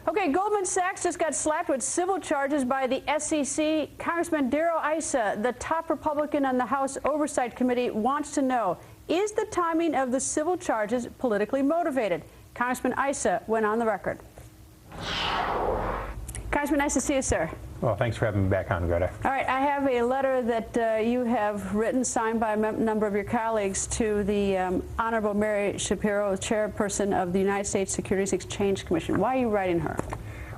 Okay, Goldman Sachs just got slapped with civil charges by the S.E.C. Congressman Darrell Issa, the top Republican on the House Oversight Committee, wants to know, is the timing of the civil charges politically motivated? Congressman Issa went on the record. Congressman, nice to see you, sir. Well, thanks for having me back on, Greta. All right, I have a letter that you have written, signed by a number of your colleagues, to the Honorable Mary Shapiro, chairperson of the United States Securities Exchange Commission. Why are you writing her?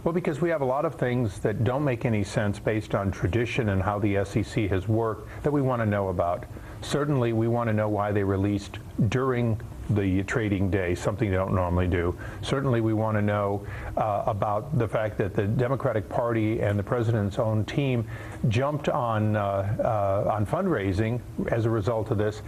Well, because we have a lot of things that don't make any sense based on tradition and how the S.E.C. has worked that we want to know about. Certainly, we want to know why they released during the trading day, something they don't normally do. Certainly, we want to know about the fact that the Democratic Party and the president's own team jumped on fundraising as a result of this.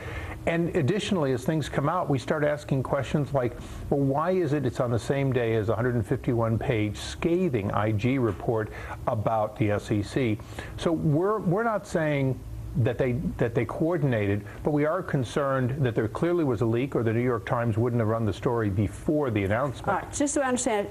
And additionally, as things come out, we start asking questions like, well, why is it's on the same day as a 151-page scathing IG report about the S.E.C.? So we're not saying that they coordinated, but we are concerned that there clearly was a leak, or the New York Times wouldn't have run the story before the announcement. Just so I understand,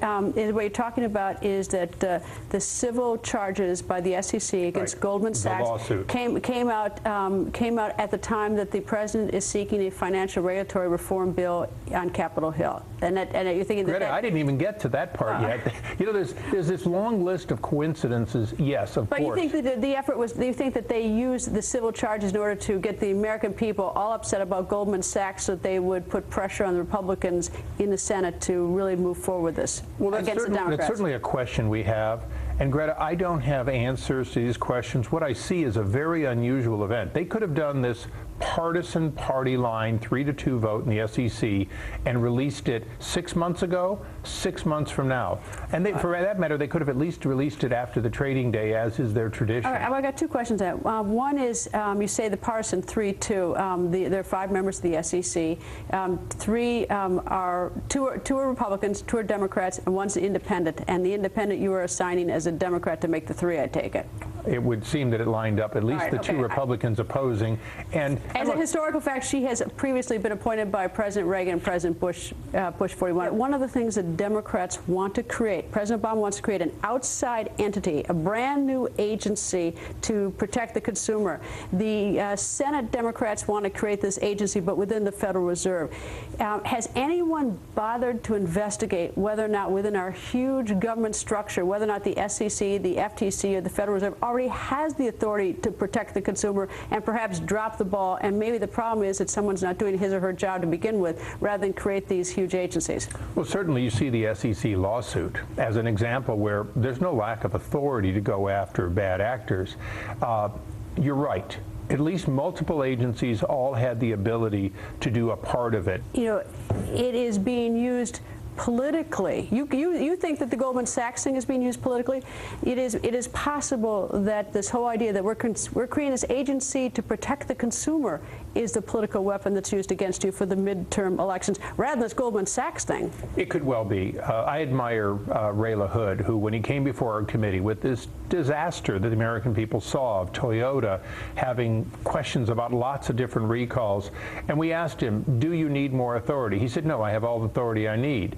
what you're talking about is that the civil charges by the S.E.C. against Goldman Sachs came out at the time that the president is seeking a financial regulatory reform bill on Capitol Hill. And you're thinking that Greta, I didn't even get to that part yet. You know, there's this long list of coincidences. Yes, of course. But you think that the effort was? Do you think that they used the civil charges in order to get the American people all upset about Goldman Sachs, so that they would put pressure on the Republicans in the Senate to really move forward with this against the Democrats? That's certainly a question we have. And Greta, I don't have answers to these questions. What I see is a very unusual event. They could have done this partisan party line 3-2 vote in the S.E.C. and released it 6 months ago, 6 months from now. And for that matter, they could have at least released it after the trading day, as is their tradition. All right, I got two questions. One is, you say the partisan 3-2. There are 5 members of the S.E.C. Two are Republicans, 2 are Democrats, and 1's an independent. And the independent you are assigning as a Democrat to make the 3, I take it. It would seem that it lined up, at least the 2 Republicans opposing. And as a historical fact, she has previously been appointed by President Reagan and President Bush 41. One of the things that Democrats want to create, President Obama wants to create an outside entity, a brand new agency to protect the consumer. The Senate Democrats want to create this agency, but within the Federal Reserve. Has anyone bothered to investigate whether or not within our huge government structure, whether or not the S.E.C., the FTC, or the Federal Reserve already has the authority to protect the consumer and perhaps drop the ball? And maybe the problem is that someone's not doing his or her job to begin with, rather than create these huge agencies. Well, certainly you see the S.E.C. lawsuit as an example where there's no lack of authority to go after bad actors. You're right. At least multiple agencies all had the ability to do a part of it. You know, it is being used politically. You think that the Goldman Sachs thing is being used politically? It is possible that this whole idea that we're creating this agency to protect the consumer is the political weapon that's used against you for the midterm elections, rather than this Goldman Sachs thing. It could well be. I admire Ray LaHood, who, when he came before our committee with this disaster that the American people saw of Toyota having questions about lots of different recalls, and we asked him, do you need more authority? He said, no, I have all the authority I need.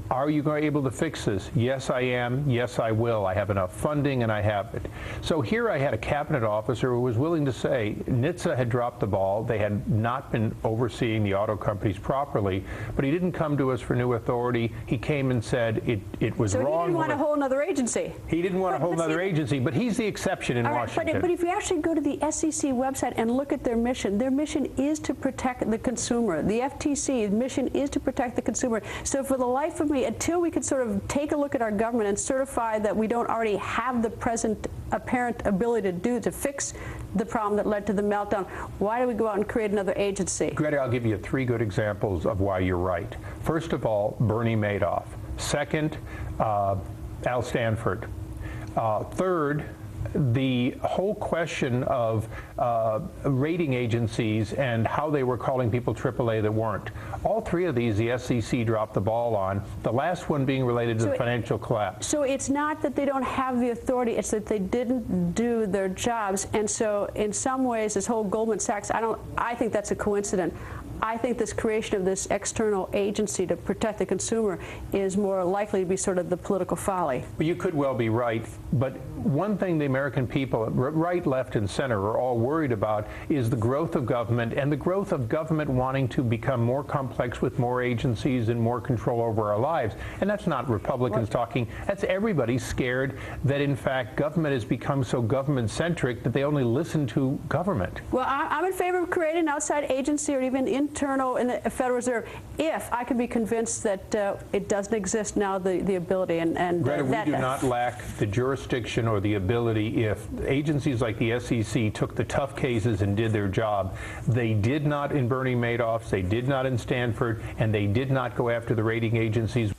Are you able to fix this? Yes, I am. Yes, I will. I have enough funding, and I have it. So here I had a cabinet officer who was willing to say NHTSA had dropped the ball. They had not been overseeing the auto companies properly, but he didn't come to us for new authority. He came and said it was wrong. So he didn't want a whole other agency. He didn't want a whole other agency, but he's the exception in Washington. But if you actually go to the S.E.C. website and look at their mission is to protect the consumer. The FTC's mission is to protect the consumer. So for the life of me, until we could sort of take a look at our government and certify that we don't already have the present apparent ability to fix the problem that led to the meltdown, why do we go out and create another agency? Greta, I'll give you 3 good examples of why you're right. First of all, Bernie Madoff. Second, Al Stanford. Third, the whole question of rating agencies and how they were calling people AAA that weren't. All 3 of these, the S.E.C. dropped the ball on, the last one being related to the financial collapse. So it's not that they don't have the authority, it's that they didn't do their jobs. And so in some ways, this whole Goldman Sachs, I think that's a coincidence. I think this creation of this external agency to protect the consumer is more likely to be sort of the political folly. Well, you could well be right, but one thing the American people, right, left, and center, are all worried about is the growth of government, and the growth of government wanting to become more complex with more agencies and more control over our lives. And that's not Republicans talking. That's everybody scared that, in fact, government has become so government-centric that they only listen to government. Well, I'm in favor of creating an outside agency or even internal in the Federal Reserve if I can be convinced that it doesn't exist now, the ability. And Greta, we do not lack the jurisdiction or the ability. If agencies like the S.E.C. took the tough cases and did their job, they did not in Bernie Madoff's, they did not in Stanford, and they did not go after the rating agencies.